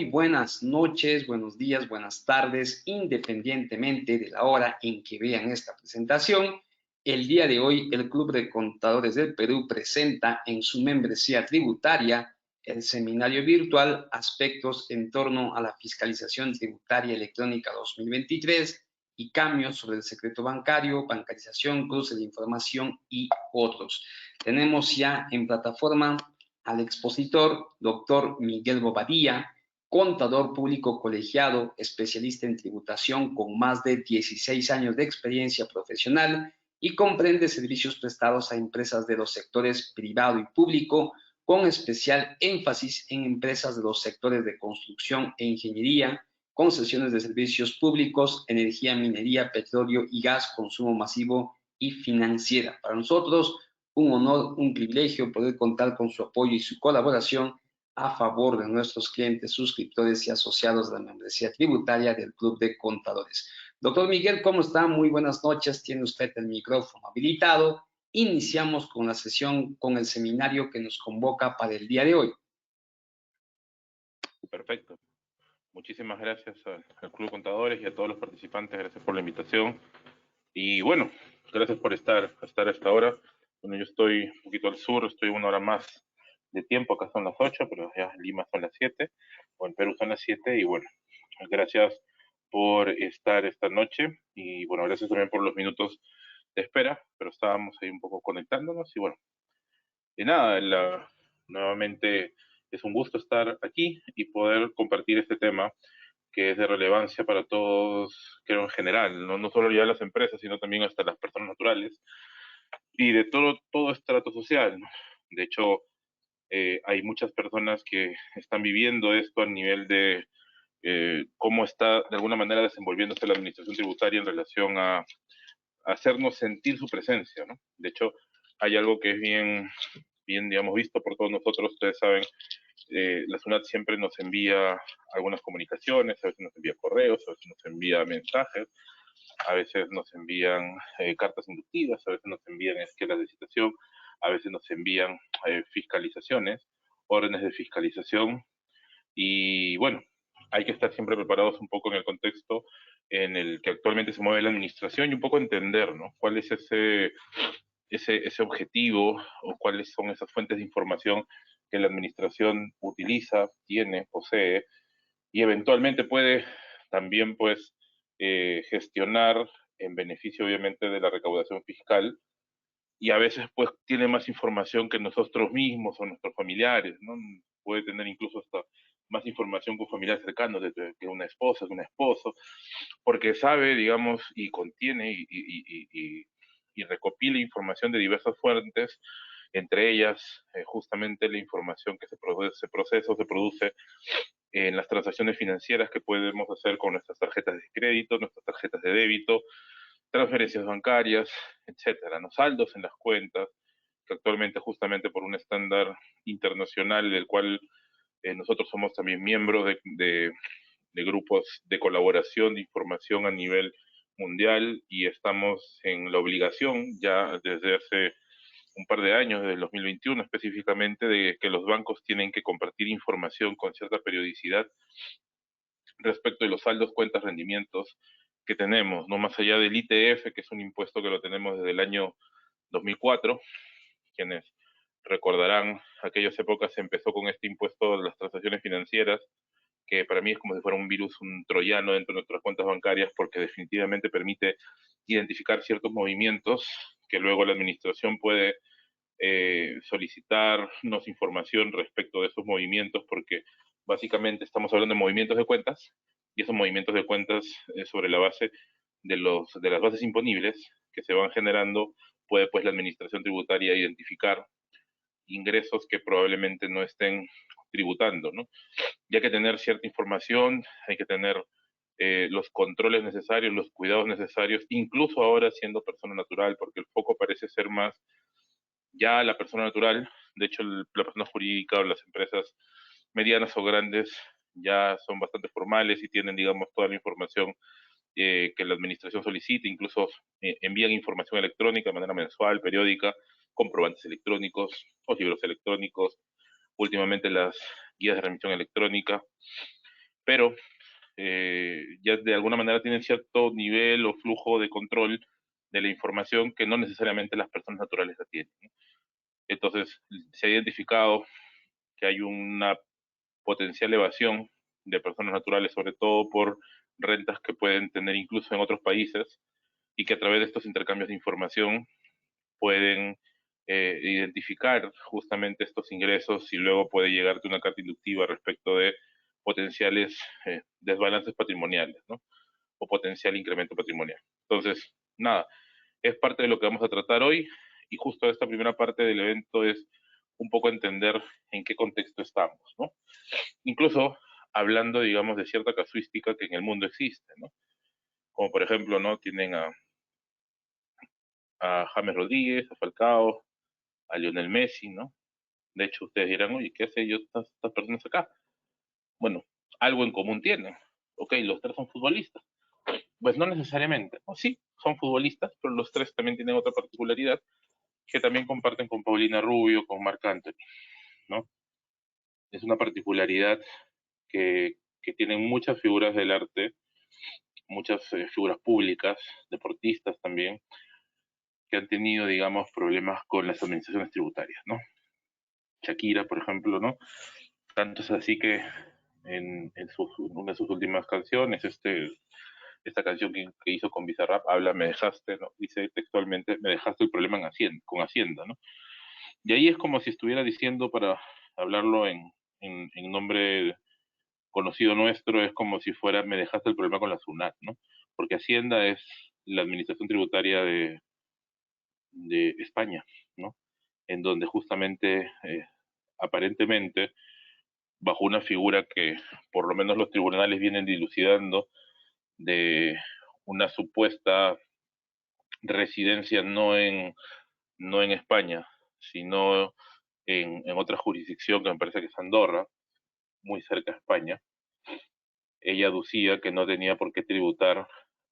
muy buenas noches, buenos días, buenas tardes, independientemente de la hora en que vean esta presentación. El día de hoy, el Club de Contadores del Perú presenta en su membresía tributaria el seminario virtual Aspectos en torno a la fiscalización tributaria electrónica 2023 y cambios sobre el secreto bancario, bancarización, cruce de información y otros. Tenemos ya en plataforma al expositor, doctor Miguel Bobadilla, contador público colegiado, especialista en tributación con más de 16 años de experiencia profesional y comprende servicios prestados a empresas de los sectores privado y público, con especial énfasis en empresas de los sectores de construcción e ingeniería, concesiones de servicios públicos, energía, minería, petróleo y gas, consumo masivo y financiera. Para nosotros, un honor, un privilegio poder contar con su apoyo y su colaboración a favor de nuestros clientes, suscriptores y asociados de la membresía tributaria del Club de Contadores. Doctor Miguel, ¿cómo está? Muy buenas noches. Tiene usted el micrófono habilitado. Iniciamos con la sesión, con el seminario que nos convoca para el día de hoy. Perfecto. Muchísimas gracias al Club de Contadores y a todos los participantes. Gracias por la invitación. Y bueno, gracias por estar a esta hora. Bueno, yo estoy un poquito al sur, estoy una hora más de tiempo. Acá son las 8, pero ya en Lima son las 7, o en Perú son las 7. Y bueno, gracias por estar esta noche. Y bueno, gracias también por los minutos de espera, pero estábamos ahí un poco conectándonos. Y bueno, y nada, nuevamente es un gusto estar aquí y poder compartir este tema que es de relevancia para todos, creo en general, no solo ya las empresas, sino también hasta las personas naturales y de todo estrato social, ¿no? De hecho, hay muchas personas que están viviendo esto a nivel de cómo está de alguna manera desenvolviéndose la administración tributaria en relación a hacernos sentir su presencia, ¿no? De hecho, hay algo que es bien, digamos, visto por todos nosotros. Ustedes saben, la SUNAT siempre nos envía algunas comunicaciones, a veces nos envía correos, a veces nos envía mensajes, a veces nos envían cartas inductivas, a veces nos envían esquelas de citación, a veces nos envían fiscalizaciones, órdenes de fiscalización, y bueno, hay que estar siempre preparados un poco en el contexto en el que actualmente se mueve la administración y un poco entender, ¿no? ¿Cuál es ese objetivo o cuáles son esas fuentes de información que la administración utiliza, tiene, posee y eventualmente puede también pues gestionar en beneficio obviamente de la recaudación fiscal, y a veces pues tiene más información que nosotros mismos o nuestros familiares, ¿no? Puede tener incluso hasta más información que un familiar cercano, que una esposa, que un esposo, porque sabe, digamos, y contiene y recopila información de diversas fuentes, entre ellas justamente la información que se procesa o se produce en las transacciones financieras que podemos hacer con nuestras tarjetas de crédito, nuestras tarjetas de débito, transferencias bancarias, etcétera, los saldos en las cuentas, que actualmente justamente por un estándar internacional del cual nosotros somos también miembros de grupos de colaboración de información a nivel mundial, y estamos en la obligación ya desde hace un par de años, desde el 2021 específicamente, de que los bancos tienen que compartir información con cierta periodicidad respecto de los saldos, cuentas, rendimientos que tenemos, no más allá del ITF, que es un impuesto que lo tenemos desde el año 2004. Quienes recordarán, aquellas épocas se empezó con este impuesto de las transacciones financieras, que para mí es como si fuera un virus, un troyano dentro de nuestras cuentas bancarias, porque definitivamente permite identificar ciertos movimientos que luego la administración puede solicitarnos información respecto de esos movimientos, porque básicamente estamos hablando de movimientos de cuentas, y esos movimientos de cuentas sobre la base de las bases imponibles que se van generando, puede pues la administración tributaria identificar ingresos que probablemente no estén tributando, ¿no? Y hay que tener cierta información, hay que tener los controles necesarios, los cuidados necesarios, incluso ahora siendo persona natural, porque el foco parece ser más ya la persona natural. De hecho, la persona jurídica o las empresas medianas o grandes ya son bastante formales y tienen, digamos, toda la información que la administración solicita, incluso envían información electrónica de manera mensual, periódica, comprobantes electrónicos o libros electrónicos, últimamente las guías de remisión electrónica. pero ya de alguna manera tienen cierto nivel o flujo de control de la información que no necesariamente las personas naturales la tienen, ¿no? Entonces, se ha identificado que hay una potencial evasión de personas naturales, sobre todo por rentas que pueden tener incluso en otros países, y que a través de estos intercambios de información pueden identificar justamente estos ingresos y luego puede llegarte una carta inductiva respecto de potenciales desbalances patrimoniales, ¿no? O potencial incremento patrimonial. Entonces, nada, es parte de lo que vamos a tratar hoy y justo esta primera parte del evento es un poco entender en qué contexto estamos, ¿no? Incluso hablando, digamos, de cierta casuística que en el mundo existe, ¿no? Como por ejemplo, ¿no? Tienen a James Rodríguez, a Falcao, a Lionel Messi, ¿no? De hecho, ustedes dirán, oye, ¿qué hacen ellos estas personas acá? Bueno, algo en común tienen. Ok, los tres son futbolistas. Pues no necesariamente, ¿no? Sí, son futbolistas, pero los tres también tienen otra particularidad que también comparten con Paulina Rubio, con Marc Anthony, ¿no? Es una particularidad que tienen muchas figuras del arte, muchas figuras públicas, deportistas también, que han tenido, digamos, problemas con las administraciones tributarias, ¿no? Shakira, por ejemplo, ¿no? Tanto es así que una de sus últimas canciones, esta canción que hizo con Bizarrap, habla, me dejaste, ¿no? Dice textualmente, me dejaste el problema en Hacienda, con Hacienda, ¿no? Y ahí es como si estuviera diciendo, para hablarlo en nombre conocido nuestro, es como si fuera, me dejaste el problema con la SUNAT, ¿no? Porque Hacienda es la administración tributaria de España, ¿no? En donde justamente, aparentemente, bajo una figura que por lo menos los tribunales vienen dilucidando, de una supuesta residencia no en España, sino en otra jurisdicción que me parece que es Andorra, muy cerca de España. Ella aducía que no tenía por qué tributar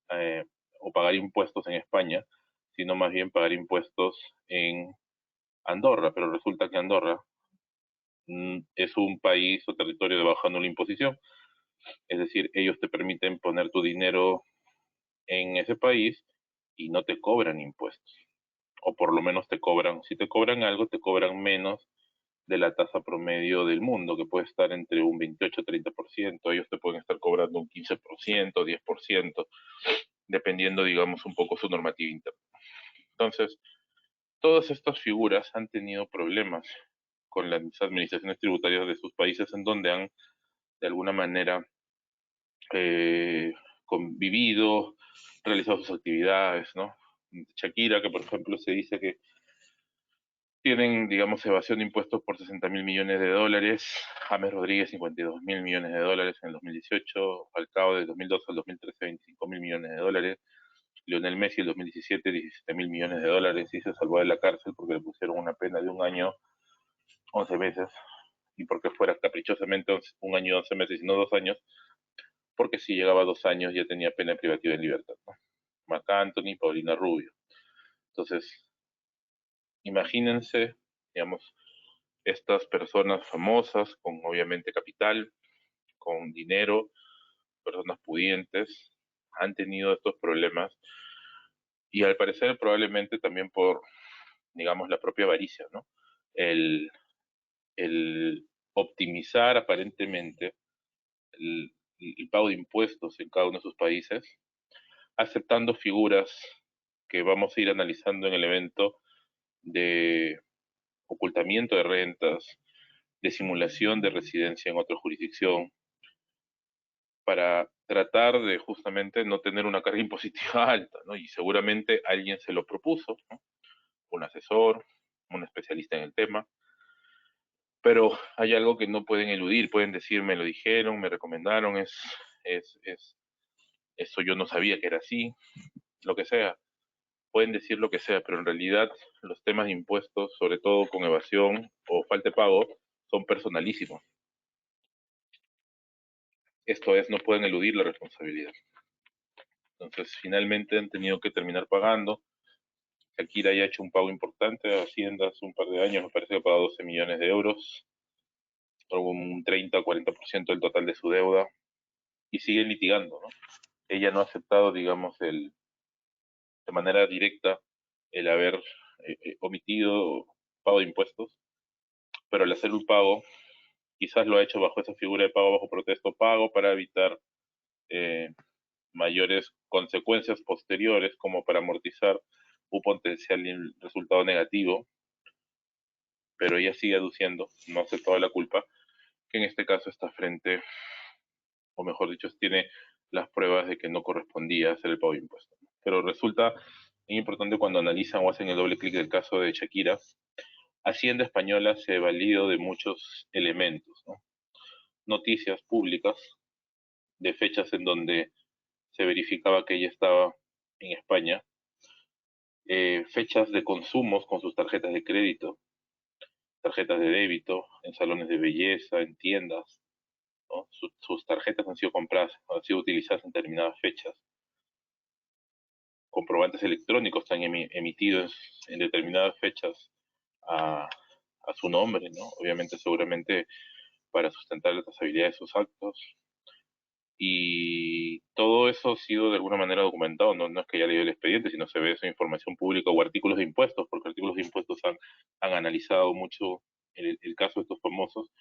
eh, o pagar impuestos en España, sino más bien pagar impuestos en Andorra, pero resulta que Andorra es un país o territorio de baja nula imposición, es decir, ellos te permiten poner tu dinero en ese país y no te cobran impuestos, o por lo menos te cobran, si te cobran algo, te cobran menos de la tasa promedio del mundo, que puede estar entre un 28-30%, ellos te pueden estar cobrando un 15%, 10%, dependiendo, digamos, un poco su normativa interna. Entonces, todas estas figuras han tenido problemas con las administraciones tributarias de sus países en donde han, de alguna manera, eh, convivido, realizado sus actividades, ¿no? Shakira, que por ejemplo se dice que tienen, digamos, evasión de impuestos por 60.000 millones de dólares, James Rodríguez 52.000 millones de dólares en el 2018, Falcao de 2012 al 2013 25.000 millones de dólares, Lionel Messi en el 2017 17.000 millones de dólares y se salvó de la cárcel porque le pusieron una pena de un año, 11 meses, y porque fuera caprichosamente un año, 11 meses y no 2 años, porque si llegaba a 2 años ya tenía pena privativa de libertad, ¿no? Marc Anthony, Paulina Rubio. Entonces, imagínense, digamos, estas personas famosas, con obviamente capital, con dinero, personas pudientes, han tenido estos problemas y al parecer probablemente también por, digamos, la propia avaricia, ¿no? El, el optimizar aparentemente el pago de impuestos en cada uno de sus países, aceptando figuras que vamos a ir analizando en el evento de ocultamiento de rentas, de simulación de residencia en otra jurisdicción, para tratar de justamente no tener una carga impositiva alta, ¿no? Y seguramente alguien se lo propuso, ¿no? Un asesor, un especialista en el tema, pero hay algo que no pueden eludir, pueden decir, me lo dijeron, me recomendaron, eso yo no sabía que era así, lo que sea, pueden decir lo que sea, pero en realidad los temas de impuestos, sobre todo con evasión o falta de pago, son personalísimos. Esto es, no pueden eludir la responsabilidad. Entonces, finalmente han tenido que terminar pagando. Shakira ya ha hecho un pago importante a Hacienda hace un par de años, me parece que ha pagado 12 millones de euros, algo un 30 o 40% del total de su deuda. y siguen litigando, ¿no? Ella no ha aceptado, digamos, de manera directa el haber omitido pago de impuestos, pero al hacer un pago, quizás lo ha hecho bajo esa figura de pago bajo protesto pago para evitar eh, mayores consecuencias posteriores como para amortizar un potencial resultado negativo, pero ella sigue aduciendo, no hace toda la culpa, que en este caso está frente, o mejor dicho, tiene las pruebas de que no correspondía hacer el pago de impuestos. Pero resulta importante cuando analizan o hacen el doble clic del caso de Shakira, Hacienda Española se ha valido de muchos elementos, ¿no? Noticias públicas de fechas en donde se verificaba que ella estaba en España, fechas de consumos con sus tarjetas de crédito, tarjetas de débito, en salones de belleza, en tiendas, ¿no? Sus tarjetas han sido compradas, han sido utilizadas en determinadas fechas. Comprobantes electrónicos están emitidos en determinadas fechas a, a su nombre, ¿no? Obviamente, seguramente para sustentar la trazabilidad de sus actos. Y todo eso ha sido de alguna manera documentado, no, no es que haya leído el expediente, sino se ve esa información pública o artículos de impuestos, porque artículos de impuestos han analizado mucho el caso de estos famosos,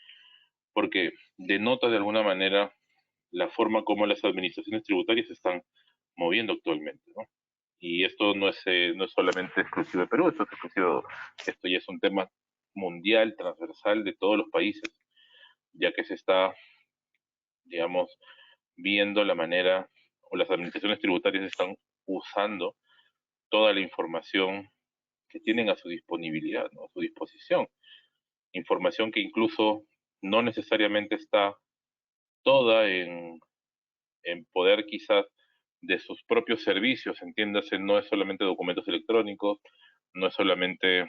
porque denota de alguna manera la forma como las administraciones tributarias se están moviendo actualmente, ¿no? Y esto no es solamente exclusivo de Perú, esto ya es un tema mundial, transversal de todos los países, ya que se está, digamos, viendo la manera, o las administraciones tributarias están usando toda la información que tienen a su disponibilidad, ¿no? A su disposición. Información que incluso no necesariamente está toda en poder quizás de sus propios servicios, entiéndase, no es solamente documentos electrónicos, no es solamente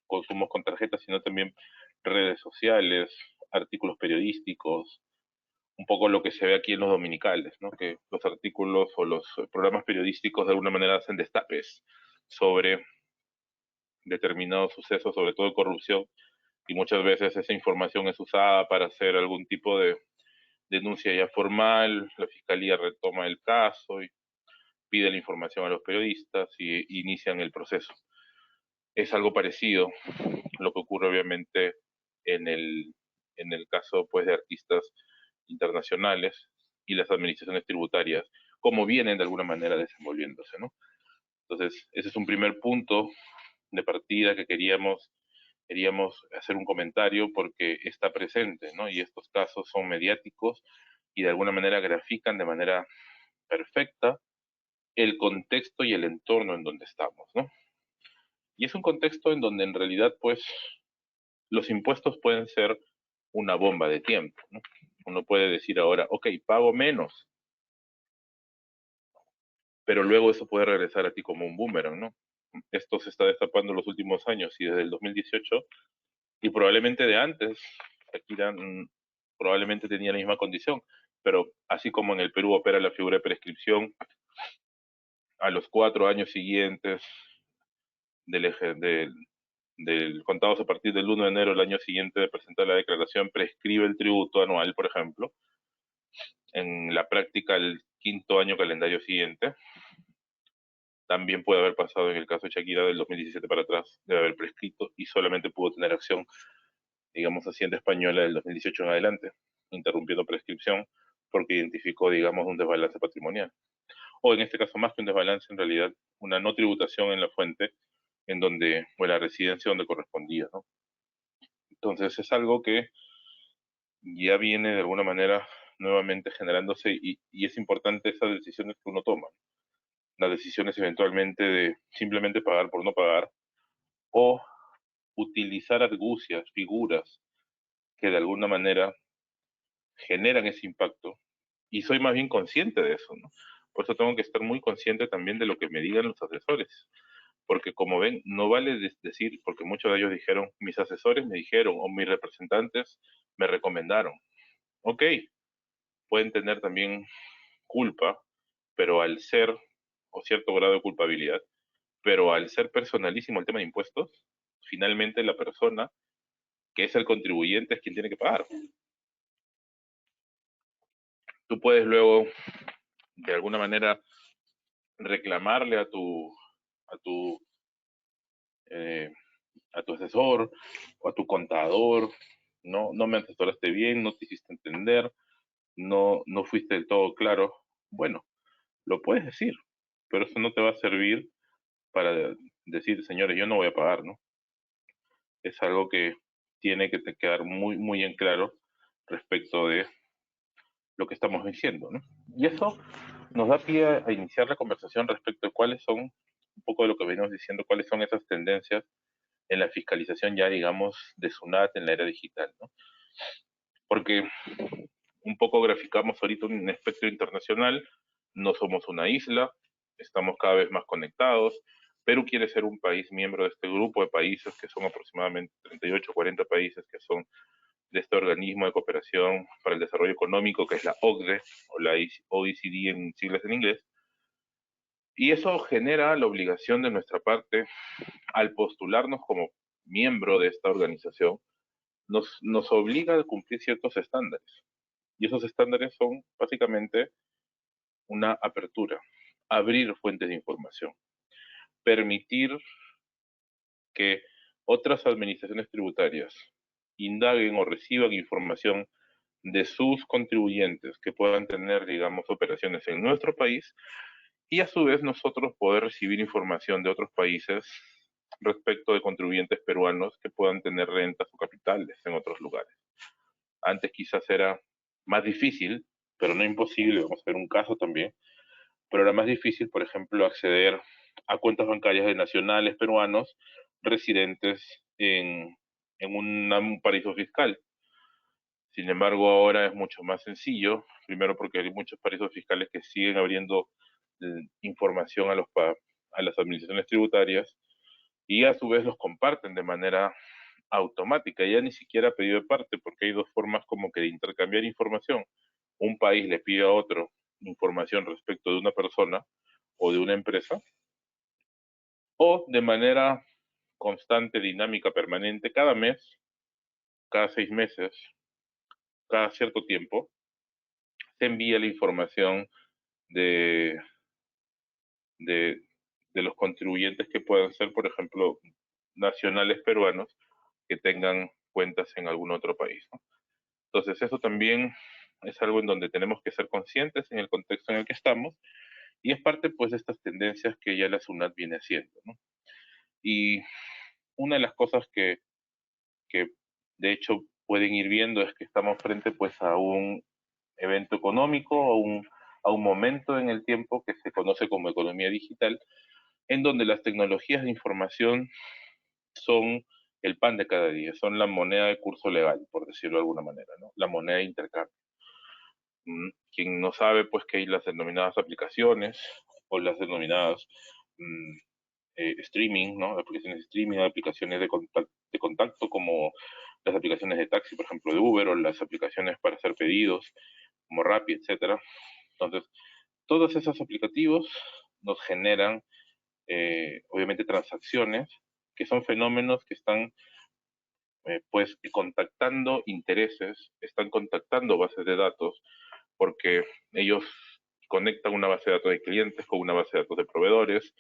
consumos con tarjetas, sino también redes sociales, artículos periodísticos, un poco lo que se ve aquí en los dominicales, ¿no? Que los artículos o los programas periodísticos de alguna manera hacen destapes sobre determinados sucesos, sobre todo de corrupción, y muchas veces esa información es usada para hacer algún tipo de denuncia ya formal, la fiscalía retoma el caso y pide la información a los periodistas y inician el proceso. Es algo parecido lo que ocurre obviamente en en el caso pues de artistas internacionales y las administraciones tributarias, como vienen de alguna manera desenvolviéndose, ¿no? Entonces, ese es un primer punto de partida que queríamos hacer un comentario porque está presente, ¿no? Y estos casos son mediáticos y de alguna manera grafican de manera perfecta el contexto y el entorno en donde estamos, ¿no? Y es un contexto en donde en realidad, pues, los impuestos pueden ser una bomba de tiempo, ¿no? Uno puede decir ahora, ok, pago menos, pero luego eso puede regresar a ti como un boomerang, ¿no? Esto se está destapando en los últimos años y desde el 2018 y probablemente de antes, Shakira probablemente tenía la misma condición, pero así como en el Perú opera la figura de prescripción, a los 4 años siguientes del, eje- del contados a partir del 1 de enero del año siguiente de presentar la declaración, prescribe el tributo anual, por ejemplo, en la práctica el quinto año calendario siguiente. También puede haber pasado en el caso de Shakira del 2017 para atrás, de haber prescrito y solamente pudo tener acción, digamos, Hacienda Española del 2018 en adelante, interrumpiendo prescripción porque identificó, digamos, un desbalance patrimonial. O en este caso, más que un desbalance, en realidad, una no tributación en la fuente, en donde, o en la residencia donde correspondía, ¿no? Entonces es algo que ya viene de alguna manera nuevamente generándose y es importante esas decisiones que uno toma. Las decisiones eventualmente de simplemente pagar por no pagar o utilizar argucias, figuras que de alguna manera generan ese impacto. Y soy más bien consciente de eso, ¿no? Por eso tengo que estar muy consciente también de lo que me digan los asesores. Porque como ven, no vale decir, porque muchos de ellos dijeron, mis asesores me dijeron o mis representantes me recomendaron. Ok, pueden tener también culpa, pero al ser, o cierto grado de culpabilidad, pero al ser personalísimo el tema de impuestos, finalmente la persona que es el contribuyente es quien tiene que pagar. tú puedes luego, de alguna manera, reclamarle a tu, eh, a tu asesor o a tu contador, no me asesoraste bien, no te hiciste entender, no fuiste del todo claro. Bueno, lo puedes decir, pero eso no te va a servir para decir, señores, yo no voy a pagar, ¿no? Es algo que tiene que te quedar muy, muy en claro respecto de lo que estamos diciendo, ¿no? Y eso nos da pie a iniciar la conversación respecto de cuáles son, un poco de lo que venimos diciendo, cuáles son esas tendencias en la fiscalización ya, digamos, de SUNAT en la era digital, ¿no? Porque un poco graficamos ahorita un espectro internacional, no somos una isla, estamos cada vez más conectados. Perú quiere ser un país miembro de este grupo de países, que son aproximadamente 38 o 40 países, que son de este organismo de cooperación para el desarrollo económico, que es la OCDE, o la OECD en siglas en inglés. Y eso genera la obligación de nuestra parte, al postularnos como miembro de esta organización, nos obliga a cumplir ciertos estándares. Y esos estándares son básicamente una apertura, abrir fuentes de información, permitir que otras administraciones tributarias indaguen o reciban información de sus contribuyentes que puedan tener, digamos, operaciones en nuestro país, y a su vez nosotros poder recibir información de otros países respecto de contribuyentes peruanos que puedan tener rentas o capitales en otros lugares. Antes quizás era más difícil, pero no imposible, vamos a ver un caso también, pero era más difícil, por ejemplo, acceder a cuentas bancarias de nacionales peruanos residentes un paraíso fiscal. Sin embargo, ahora es mucho más sencillo, primero porque hay muchos paraísos fiscales que siguen abriendo información a las administraciones tributarias, y a su vez los comparten de manera automática, ya ni siquiera a pedido de parte, porque hay dos formas como que de intercambiar información. Un país le pide a otro información respecto de una persona o de una empresa, o de manera constante, dinámica, permanente, cada mes, cada 6 meses, cada cierto tiempo, se envía la información de, de, de los contribuyentes que puedan ser, por ejemplo, nacionales peruanos que tengan cuentas en algún otro país, ¿no? Entonces, eso también es algo en donde tenemos que ser conscientes en el contexto en el que estamos, y es parte, pues, de estas tendencias que ya la SUNAT viene haciendo, ¿no? Y una de las cosas que de hecho pueden ir viendo es que estamos frente, pues, a un evento económico, a un momento en el tiempo que se conoce como economía digital, en donde las tecnologías de información son el pan de cada día, son la moneda de curso legal, por decirlo de alguna manera, ¿no? La moneda de intercambio. Quien no sabe, pues, que hay las denominadas aplicaciones o las denominadas mm, streaming, ¿no? Aplicaciones de streaming, aplicaciones de contacto, como las aplicaciones de taxi, por ejemplo, de Uber, o las aplicaciones para hacer pedidos, como Rappi, etcétera. Entonces, todos esos aplicativos nos generan, obviamente, transacciones, que son fenómenos que están, pues, contactando intereses, están contactando bases de datos, porque ellos conectan una base de datos de clientes con una base de datos de proveedores.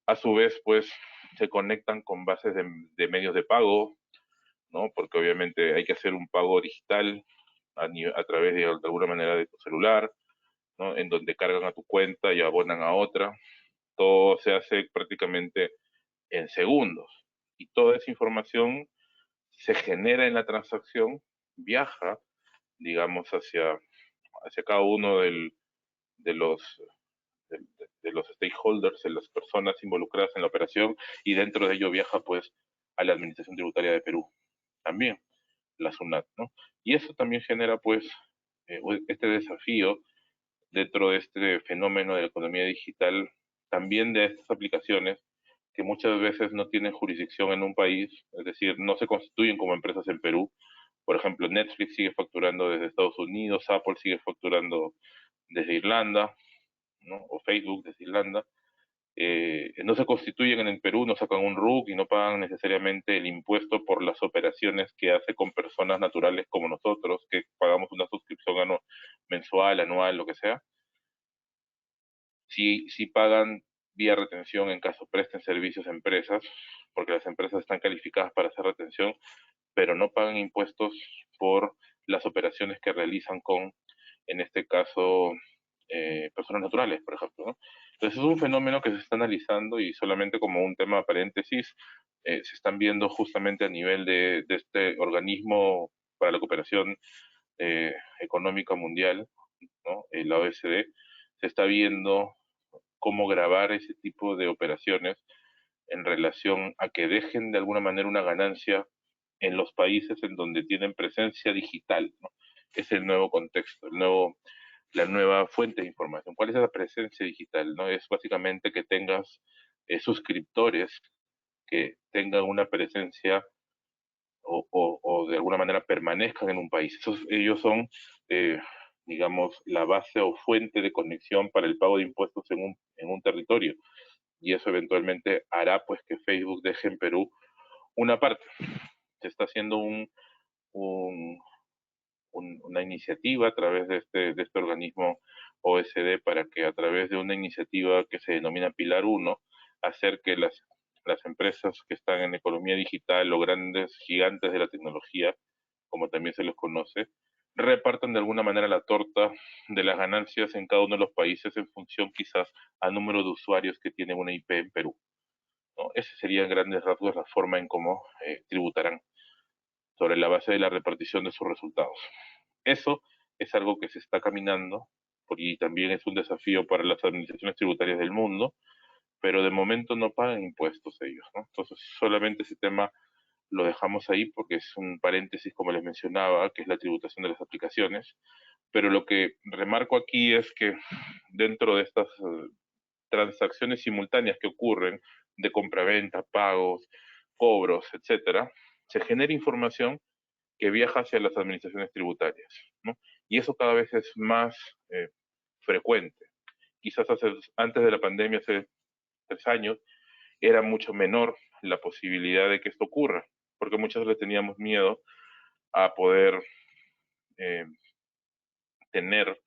A su vez, pues, se conectan con bases de medios de pago, ¿no? Porque obviamente hay que hacer un pago digital a través de alguna manera de tu celular, ¿no? En donde cargan a tu cuenta y abonan a otra. Todo se hace prácticamente en segundos. Y toda esa información se genera en la transacción, viaja, digamos, hacia cada uno de los de los stakeholders, de las personas involucradas en la operación, y dentro de ello viaja, pues, a la Administración Tributaria de Perú, también la SUNAT, ¿no? Y eso también genera, pues, este desafío dentro de este fenómeno de la economía digital, también de estas aplicaciones que muchas veces no tienen jurisdicción en un país, es decir, no se constituyen como empresas en Perú. Por ejemplo, Netflix sigue facturando desde Estados Unidos, Apple sigue facturando desde Irlanda, ¿no? O Facebook desde Irlanda. No se constituyen en el Perú, no sacan un RUC y no pagan necesariamente el impuesto por las operaciones que hace con personas naturales como nosotros, que pagamos una suscripción mensual, anual, lo que sea, sí pagan vía retención en caso presten servicios a empresas, porque las empresas están calificadas para hacer retención, pero no pagan impuestos por las operaciones que realizan con, en este caso, personas naturales, por ejemplo, ¿no? Entonces es un fenómeno que se está analizando y solamente como un tema paréntesis, se están viendo justamente a nivel de este organismo para la cooperación económica mundial, ¿no? La OECD, se está viendo cómo grabar ese tipo de operaciones en relación a que dejen de alguna manera una ganancia en los países en donde tienen presencia digital, ¿no? Es el nuevo contexto, la nueva fuente de información. ¿Cuál es esa presencia digital? ¿No? Es básicamente que tengas suscriptores que tengan una presencia o de alguna manera permanezcan en un país. Ellos son, eh, digamos, la base o fuente de conexión para el pago de impuestos en un territorio. Y eso eventualmente hará pues que Facebook deje en Perú una parte. Se está haciendo un, una iniciativa a través de este organismo OSD para que a través de una iniciativa que se denomina Pilar Uno, hacer que las empresas que están en economía digital o grandes gigantes de la tecnología, como también se los conoce, repartan de alguna manera la torta de las ganancias en cada uno de los países en función quizás al número de usuarios que tiene una IP en Perú, ¿no? Ese sería en grandes rasgos la forma en cómo tributarán sobre la base de la repartición de sus resultados. Eso es algo que se está caminando y también es un desafío para las administraciones tributarias del mundo, pero de momento no pagan impuestos ellos, ¿no? Entonces solamente ese tema lo dejamos ahí porque es un paréntesis, como les mencionaba, que es la tributación de las aplicaciones, pero lo que remarco aquí es que dentro de estas transacciones simultáneas que ocurren de compraventa, pagos, cobros, etcétera, se genera información que viaja hacia las administraciones tributarias, ¿no? Y eso cada vez es más frecuente. Quizás antes de la pandemia, hace 3 años, era mucho menor la posibilidad de que esto ocurra, porque muchas veces teníamos miedo a poder eh, tener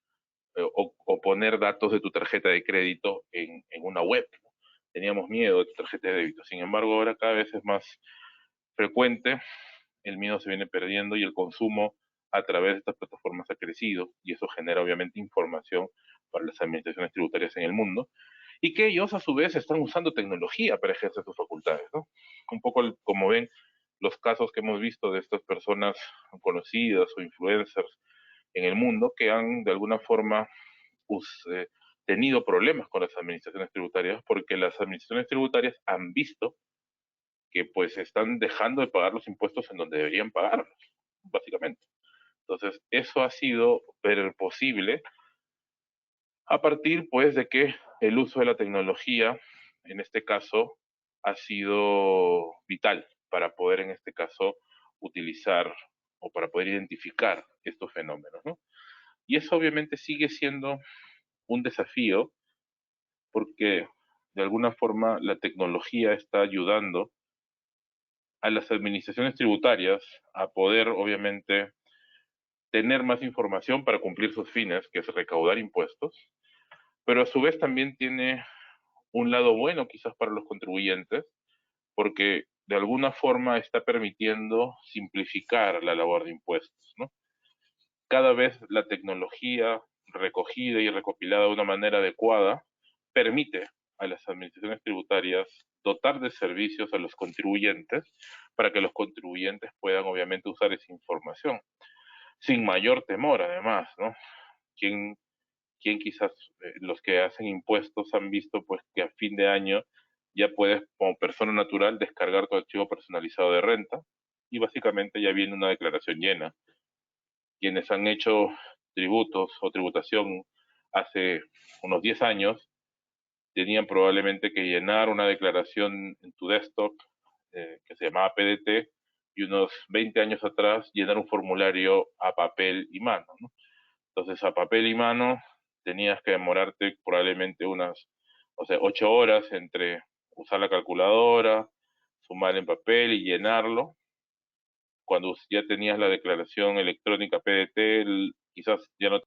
o poner datos de tu tarjeta de crédito en una web, ¿no? Teníamos miedo de tu tarjeta de débito. Sin embargo, ahora cada vez es más frecuente, el miedo se viene perdiendo y el consumo a través de estas plataformas ha crecido y eso genera obviamente información para las administraciones tributarias en el mundo y que ellos a su vez están usando tecnología para ejercer sus facultades, ¿no? Un poco como ven los casos que hemos visto de estas personas conocidas o influencers en el mundo que han de alguna forma us, eh, tenido problemas con las administraciones tributarias porque las administraciones tributarias han visto que pues están dejando de pagar los impuestos en donde deberían pagarlos, básicamente. Entonces, eso ha sido posible a partir pues de que el uso de la tecnología, en este caso, ha sido vital para poder, en este caso, utilizar o para poder identificar estos fenómenos, ¿no? Y eso obviamente sigue siendo un desafío porque de alguna forma la tecnología está ayudando a las administraciones tributarias a poder, obviamente, tener más información para cumplir sus fines, que es recaudar impuestos, pero a su vez también tiene un lado bueno quizás para los contribuyentes, porque de alguna forma está permitiendo simplificar la labor de impuestos, ¿no? Cada vez la tecnología recogida y recopilada de una manera adecuada permite a las administraciones tributarias dotar de servicios a los contribuyentes para que los contribuyentes puedan obviamente usar esa información sin mayor temor además, ¿no? ¿Quién, quién quizás los que hacen impuestos han visto pues que a fin de año ya puedes como persona natural descargar tu archivo personalizado de renta y básicamente ya viene una declaración llena? Quienes han hecho tributos o tributación hace unos 10 años tenían probablemente que llenar una declaración en tu desktop que se llamaba PDT y unos 20 años atrás llenar un formulario a papel y mano, ¿no? Entonces a papel y mano tenías que demorarte probablemente unas, o sea, 8 horas entre usar la calculadora, sumar en papel y llenarlo. Cuando ya tenías la declaración electrónica PDT, quizás ya no